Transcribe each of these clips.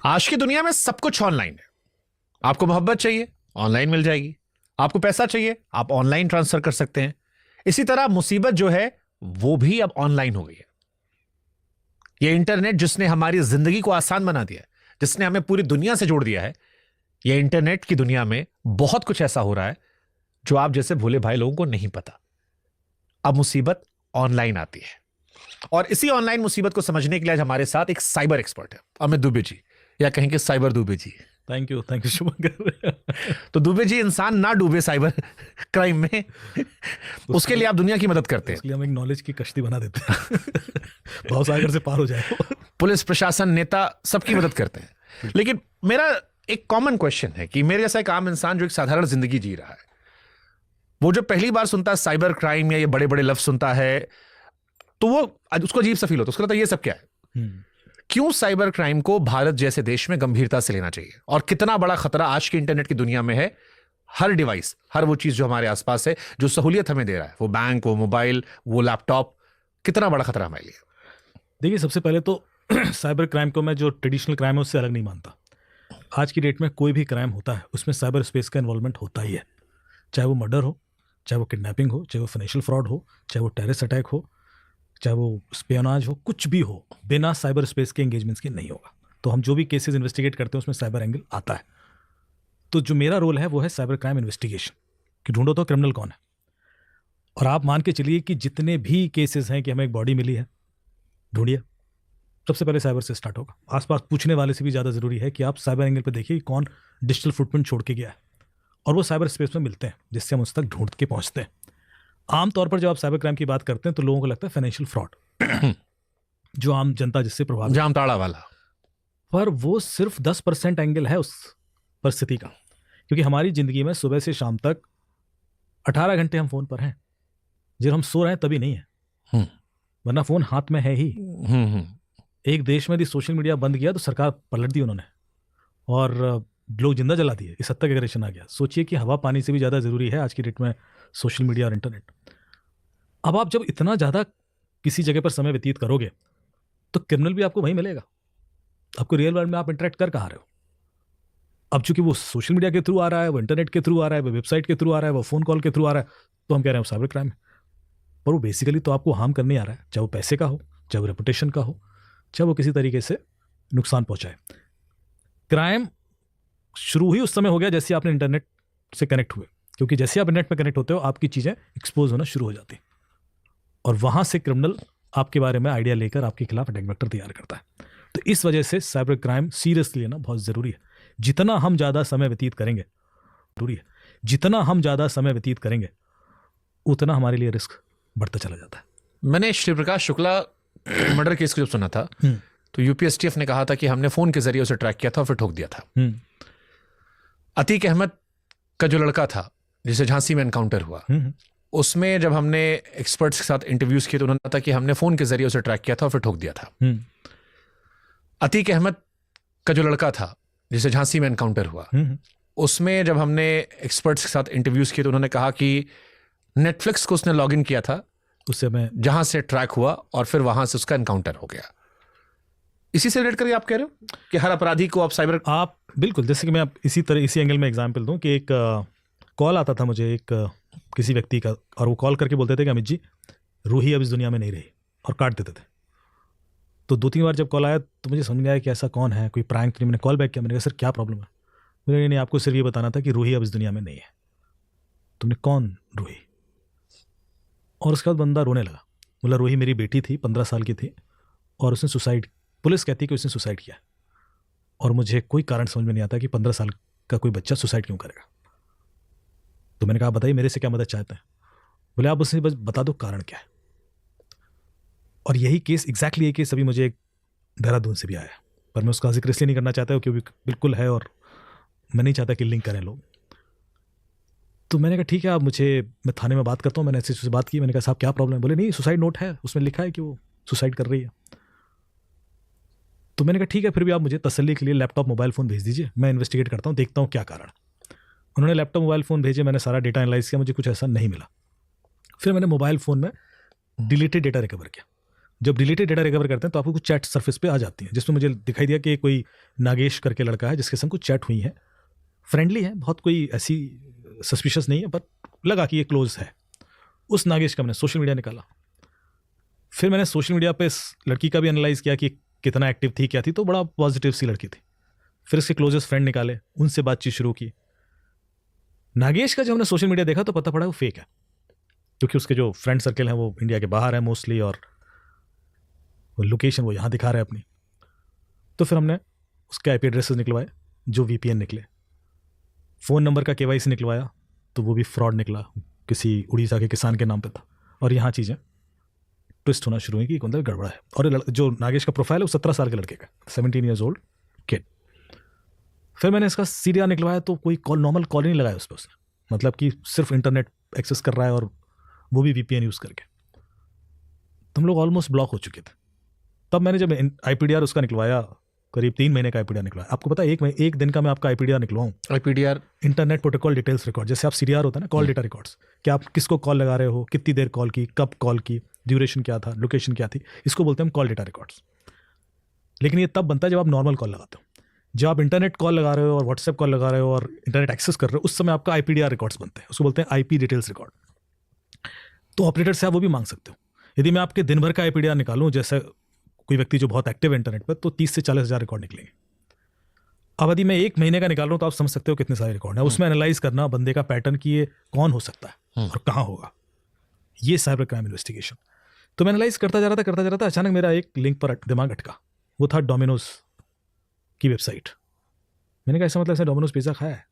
आज की दुनिया में सब कुछ ऑनलाइन है। आपको मोहब्बत चाहिए, ऑनलाइन मिल जाएगी। आपको पैसा चाहिए, आप ऑनलाइन ट्रांसफर कर सकते हैं। इसी तरह मुसीबत जो है वो भी अब ऑनलाइन हो गई है। ये इंटरनेट जिसने हमारी जिंदगी को आसान बना दिया है, जिसने हमें पूरी दुनिया से जोड़ दिया है, ये इंटरनेट की दुनिया में बहुत कुछ ऐसा हो रहा है जो आप जैसे भोले भाई लोगों को नहीं पता। अब मुसीबत ऑनलाइन आती है, और इसी ऑनलाइन मुसीबत को समझने के लिए आज हमारे साथ एक साइबर एक्सपर्ट है, अमित दुबे जी, या कहेंगे cyber Dubey ji. Thank you Shubhankar. तो दुबे जी, इंसान ना डूबे साइबर क्राइम में, उसके लिए आप दुनिया की मदद करते हैं। इसलिए हम एक नॉलेज की कश्ती बना देते हैं भाव सागर से पार हो जाए। पुलिस प्रशासन, नेता, सबकी मदद करते हैं। लेकिन मेरा एक कॉमन क्वेश्चन है कि मेरे जैसा एक आम इंसान जो एक साधारण जिंदगी जी रहा है, वो जो पहली बार सुनता है साइबर क्राइम या ये बड़े बड़े लफ्ज सुनता है, तो वो उसको अजीब सा फील होता है। उसको लगता है ये सब क्या है। क्यों साइबर क्राइम को भारत जैसे देश में गंभीरता से लेना चाहिए, और कितना बड़ा खतरा आज के इंटरनेट की दुनिया में है। हर डिवाइस, हर वो चीज जो हमारे आसपास है, जो सहूलियत हमें दे रहा है, वो बैंक, वो मोबाइल, वो लैपटॉप, कितना बड़ा खतरा हमारे लिए। देखिए, सबसे पहले तो साइबर क्राइम को मैं जो ट्रेडिशनल क्राइम है उससे अलग नहीं मानता। आज की डेट में कोई भी क्राइम होता है उसमें साइबर स्पेस का इन्वॉल्वमेंट होता ही है। चाहे वो मर्डर हो, चाहे वो किडनैपिंग हो, चाहे वो फाइनेंशियल फ्रॉड हो, चाहे वो टेररिस्ट अटैक हो, चाहे वो स्पियोनाज हो, कुछ भी हो, बिना साइबर स्पेस के एंगेजमेंट्स के नहीं होगा। तो हम जो भी केसेस इन्वेस्टिगेट करते हैं उसमें साइबर एंगल आता है। तो जो मेरा रोल है वो है साइबर क्राइम इन्वेस्टिगेशन, कि ढूंढो तो क्रिमिनल कौन है। और आप मान के चलिए कि जितने भी केसेस हैं कि हमें एक बॉडी मिली है, ढूंढिए, सबसे पहले साइबर से स्टार्ट होगा। आसपास पूछने वाले से भी ज़्यादा ज़रूरी है कि आप साइबर एंगल पर देखिए कौन डिजिटल फुटप्रिंट छोड़ के गया है, और वो साइबर स्पेस में मिलते हैं जिससे हम उस तक ढूंढ के पहुंचते हैं। आमतौर पर जब आप साइबर क्राइम की बात करते हैं तो लोगों को लगता है फाइनेंशियल फ्रॉड, जो आम जनता जिससे प्रभावित, जामताड़ा वाला। पर वो सिर्फ 10% एंगल है उस परिस्थिति का, क्योंकि हमारी ज़िंदगी में सुबह से शाम तक 18 घंटे हम फ़ोन पर हैं। जब हम सो रहे हैं तभी नहीं है, वरना फ़ोन हाथ में है ही। एक देश में यदि सोशल मीडिया बंद किया तो सरकार पलट दी उन्होंने, और लोग जिंदा जला दिए। इस हद तक एग्रेशन आ गया। सोचिए कि हवा पानी से भी ज़्यादा ज़रूरी है आज की डेट में सोशल मीडिया और इंटरनेट। अब आप जब इतना ज़्यादा किसी जगह पर समय व्यतीत करोगे तो क्रिमिनल भी आपको वहीं मिलेगा। आपको रियल वर्ल्ड में आप इंटरेक्ट कर कहाँ रहे हो। अब चूंकि वो सोशल मीडिया के थ्रू आ रहा है, वो इंटरनेट के थ्रू आ रहा है, वो वेबसाइट के थ्रू आ रहा है, वो फ़ोन कॉल के थ्रू आ रहा है, तो हम कह रहे हैं साइबर क्राइम है। पर वो बेसिकली तो आपको हार्म करने आ रहा है, चाहे वो पैसे का हो, चाहे वो रेपुटेशन का हो, चाहे वो किसी तरीके से नुकसान पहुंचाए। क्राइम शुरू ही उस समय हो गया जैसे आपने इंटरनेट से कनेक्ट हुए, क्योंकि जैसे आप इंटरनेट पर कनेक्ट होते हो आपकी चीज़ें एक्सपोज होना शुरू हो जाती, और वहाँ से क्रिमिनल आपके बारे में आइडिया लेकर आपके खिलाफ अटैक वेक्टर तैयार करता है। तो इस वजह से साइबर क्राइम सीरियसली लेना बहुत ज़रूरी है। जितना हम ज़्यादा समय व्यतीत करेंगे, जरूरी है, जितना हम ज़्यादा समय व्यतीत करेंगे उतना हमारे लिए रिस्क बढ़ता चला जाता है। मैंने श्री प्रकाश शुक्ला मर्डर केस को जब सुना था तो यूपीएसटीएफ ने कहा था कि हमने फोन के जरिए उसे ट्रैक किया था और फिर ठोक दिया था। अतीक अहमद का जो लड़का था जिसे झांसी में एनकाउंटर हुआ, उसमें जब हमने एक्सपर्ट्स के साथ इंटरव्यूज किए तो उन्होंने कहा था कि हमने फोन के जरिए उसे ट्रैक किया था और फिर ठोक दिया था। अतीक अहमद का जो लड़का था जिसे झांसी में एनकाउंटर हुआ, उसमें जब हमने एक्सपर्ट्स के साथ इंटरव्यूज किए तो उन्होंने कहा कि नेटफ्लिक्स को उसने लॉग इन किया था, उससे मैं जहां से ट्रैक हुआ और फिर वहां से उसका एनकाउंटर हो गया। इसी से रिलेट करके आप कह रहे हो कि हर अपराधी को आप साइबर, आप बिल्कुल, जैसे कि मैं इसी एंगल में एग्जांपल दूं कि एक कॉल आता था मुझे एक किसी व्यक्ति का, और वो कॉल करके बोलते थे कि अमित जी, रूही अब इस दुनिया में नहीं रही, और काट देते थे। तो 2-3 बार जब कॉल आया तो मुझे समझ में आया कि ऐसा कौन है, कोई प्रैंक। तो मैंने कॉल बैक किया, मैंने कहा सर क्या प्रॉब्लम है। मुझे नहीं, आपको सिर्फ ये बताना था कि रूही अब इस दुनिया में नहीं है। तुमने कौन रूही? और उसके बाद बंदा रोने लगा, बोला रूही मेरी बेटी थी, 15 साल की थी, और उसने सुसाइड, पुलिस कहती है कि उसने सुसाइड किया, और मुझे कोई कारण समझ में नहीं आता कि 15 साल का कोई बच्चा सुसाइड क्यों करेगा। तो मैंने कहा बताइए मेरे से क्या मदद चाहते हैं। बोले आप उससे बस बता दो कारण क्या है। और यही केस, एग्जैक्टली ये केस अभी मुझे एक देहरादून से भी आया, पर मैं उसका जिक्र इसलिए नहीं करना चाहता क्योंकि बिल्कुल है, और मैं नहीं चाहता कि लिंक करें लोग। तो मैंने कहा ठीक है, आप मैं थाने में बात करता हूँ। मैंने ऐसे से बात की, मैंने कहा साहब क्या प्रॉब्लम है। बोले नहीं, सुसाइड नोट है, उसमें लिखा है कि वो सुसाइड कर रही है। तो मैंने कहा ठीक है, फिर भी आप मुझे तसल्ली के लिए लैपटॉप मोबाइल फ़ोन भेज दीजिए, मैं इन्वेस्टिगेट करता हूँ, देखता हूँ क्या कारण। उन्होंने लैपटॉप मोबाइल फ़ोन भेजे, मैंने सारा डेटा एनालाइज किया, मुझे कुछ ऐसा नहीं मिला। फिर मैंने मोबाइल फ़ोन में डिलीटेड डेटा रिकवर किया, जब डिलीटेड डेटा रिकवर करते हैं तो आपको कुछ चैट सरफेस पे आ जाती है, जिसमें मुझे दिखाई दिया कि कोई नागेश करके लड़का है जिसके संग कुछ चैट हुई है, फ्रेंडली है, बहुत कोई ऐसी सस्पिशियस नहीं है, बट लगा कि ये क्लोज है। उस नागेश का मैंने सोशल मीडिया निकाला। फिर मैंने सोशल मीडिया पे इस लड़की का भी एनालाइज किया कि कितना एक्टिव थी, क्या थी, तो बड़ा पॉजिटिव सी लड़की थी। फिर इसके क्लोजेस्ट फ्रेंड निकाले, उनसे बातचीत शुरू की। नागेश का जब हमने सोशल मीडिया देखा तो पता पड़ा वो फेक है, क्योंकि उसके जो फ्रेंड सर्कल हैं वो इंडिया के बाहर है मोस्टली, और लोकेशन वो यहाँ दिखा रहा है अपनी। तो फिर हमने उसके IP एड्रेसेस निकलवाए जो VPN निकले, फ़ोन नंबर का KYC निकलवाया तो वो भी फ्रॉड निकला, किसी उड़ीसा के किसान के नाम पे था। और यहाँ चीज़ें ट्विस्ट होना शुरू हुई कि मतलब गड़बड़ा है। और जो नागेश का प्रोफाइल है वो 17 साल के लड़के का, 17 ईयर्स ओल्ड किड। फिर मैंने इसका CDR निकलवाया तो कोई नॉर्मल कॉल नहीं लगाया उस पर उसने, मतलब कि सिर्फ इंटरनेट एक्सेस कर रहा है और वो भी VPN यूज़ करके। तो हम लोग ऑलमोस्ट ब्लॉक हो चुके थे। तब मैंने जब IPDR उसका निकलवाया, करीब 3 महीने का IPDR निकलवाया। आपको पता है एक दिन का मैं आपका IPDR निकलवाऊँ। IPDR internet protocol details record, जैसे आप CDR होता है ना, कॉल डेटा रिकॉर्ड्स, कि आप किसको कॉल लगा रहे हो, कितनी देर कॉल की, कब कॉल की, ड्यूरेशन क्या था, लोकेशन क्या थी, इसको बोलते हैं हम कॉल डेटा रिकॉर्ड्स। लेकिन ये तब बनता है जब आप नॉर्मल कॉल लगाते हो। जब आप इंटरनेट कॉल लगा रहे हो और व्हाट्सएप कॉल लगा रहे हो और इंटरनेट एक्सेस कर रहे हो, उस समय आपका IPDR रिकॉर्ड्स बनते हैं, उसको बोलते हैं IP डिटेल्स रिकॉर्ड। तो ऑपरेटर से आप वो भी मांग सकते हो। यदि मैं आपके दिन भर का IPDR निकालूं, जैसे कोई व्यक्ति जो बहुत एक्टिव है इंटरनेट पर, तो 30 से 40 हज़ार रिकॉर्ड निकलेंगे। अब यदि मैं 1 महीने का निकाल रहा हूं तो आप समझ सकते हो कितने सारे रिकॉर्ड है। उसमें एनालाइज करना बंदे का पैटर्न कि ये कौन हो सकता है और कहाँ होगा, ये साइबर क्राइम इन्वेस्टिगेशन। तो मैं एनालाइज करता जा रहा था, अचानक मेरा एक लिंक पर दिमाग अटका। वो था डोमिनोज की वेबसाइट। मैंने कहा ऐसा मतलब ऐसे डोमिनोज पिज़्ज़ा खाया है।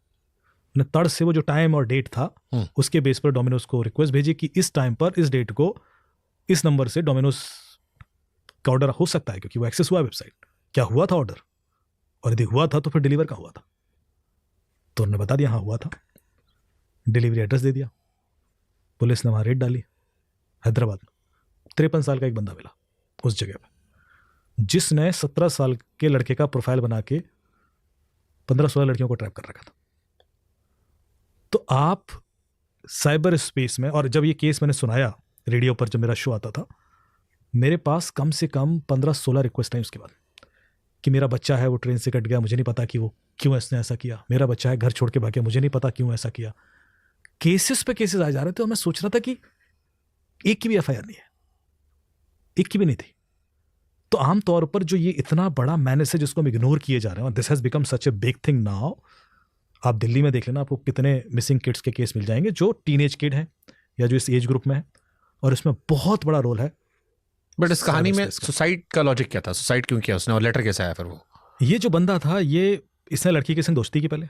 मैंने तड़ से वो जो टाइम और डेट था उसके बेस पर डोमिनोज को रिक्वेस्ट भेजी कि इस टाइम पर, इस डेट को, इस नंबर से डोमिनोज का ऑर्डर हो सकता है, क्योंकि वो एक्सेस हुआ वेबसाइट। क्या हुआ था ऑर्डर, और यदि हुआ था तो फिर डिलीवर का हुआ था। तो उन्होंने बता दिया हाँ हुआ था, डिलीवरी एड्रेस दे दिया। पुलिस ने वहाँ रेड डाली हैदराबाद में। 53 साल का एक बंदा मिला उस जगह पे, जिसने 17 साल के लड़के का प्रोफाइल बना के 15-16 लड़कियों को ट्रैप कर रखा था। तो आप साइबर स्पेस में, और जब ये केस मैंने सुनाया रेडियो पर, जब मेरा शो आता था, मेरे पास कम से कम 15-16 रिक्वेस्ट आई उसके बाद कि मेरा बच्चा है वो ट्रेन से कट गया, मुझे नहीं पता कि वो क्यों इसने ऐसा किया, मेरा बच्चा है घर छोड़ के भाग गया, मुझे नहीं पता क्यों ऐसा किया। केसेस पे केसेस आ जा रहे थे, और मैं सोच रहा था कि एक की भी FIR नहीं है, एक की भी नहीं थी। तो आमतौर पर जो ये इतना बड़ा मैनेज है जिसको हम इग्नोर किए जा रहे हैं, this has become such a big thing now. आप दिल्ली में देख लेना, आपको कितने मिसिंग किड्स के केस मिल जाएंगे जो टीनेज किड हैं या जो इस एज ग्रुप में है, और इसमें बहुत बड़ा रोल है। बट इस कहानी में सुसाइड का लॉजिक क्या था? सुसाइड क्यों किया उसने, और लेटर कैसे आया फिर वो? ये जो बंदा था, ये इसने लड़की के संग दोस्ती की पहले,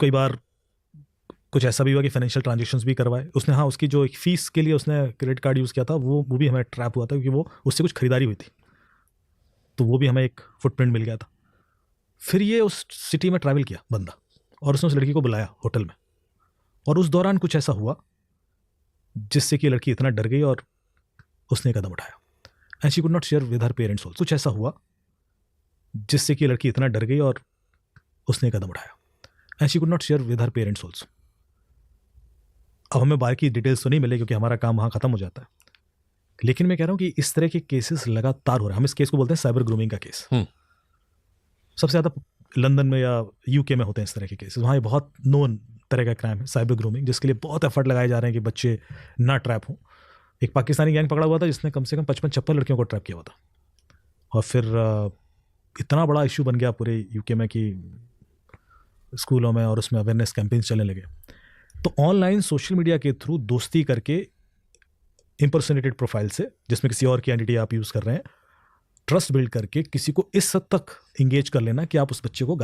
कई बार कुछ ऐसा भी हुआ कि फाइनेंशियल ट्रांजेक्शन्स भी करवाए उसने। हाँ, उसकी जो एक फीस के लिए उसने क्रेडिट कार्ड यूज़ किया था, वो भी हमें ट्रैप हुआ था, क्योंकि वो उससे कुछ खरीदारी हुई थी, तो वो भी हमें एक फुटप्रिंट मिल गया था। फिर ये उस सिटी में ट्रैवल किया बंदा, और उसने उस लड़की को बुलाया होटल में, और उस दौरान कुछ ऐसा हुआ जिससे कि लड़की इतना डर गई और उसने कदम उठाया। And she could not share with her parents also. कुछ ऐसा हुआ जिससे कि लड़की इतना डर गई और उसने कदम उठाया। And she could not share with her parents also. अब हमें बाकी डिटेल्स तो नहीं मिले क्योंकि हमारा काम वहाँ ख़त्म हो जाता है, लेकिन मैं कह रहा हूँ कि इस तरह के केसेस लगातार हो रहे हैं। हम इस केस को बोलते हैं साइबर ग्रूमिंग का केस। सबसे ज़्यादा लंदन में या UK में होते हैं इस तरह के केसेस। वहाँ ये बहुत नोन तरह का क्राइम है साइबर ग्रूमिंग, जिसके लिए बहुत एफर्ट लगाए जा रहे हैं कि बच्चे ना ट्रैप हों। एक पाकिस्तानी गैंग पकड़ा हुआ था जिसने कम से कम 55-56 लड़कियों को ट्रैप किया हुआ था, और फिर इतना बड़ा इशू बन गया पूरे UK में कि स्कूलों में और उसमें अवेयरनेस कैंपेन्स चलने लगे। तो ऑनलाइन सोशल मीडिया के थ्रू दोस्ती करके इम्पर्सनेटेड प्रोफाइल से, जिसमें किसी और की आइडेंटिटी आप यूज़ कर रहे हैं, ट्रस्ट बिल्ड करके किसी को इस हद तक इंगेज कर लेना कि आप उस बच्चे को गायब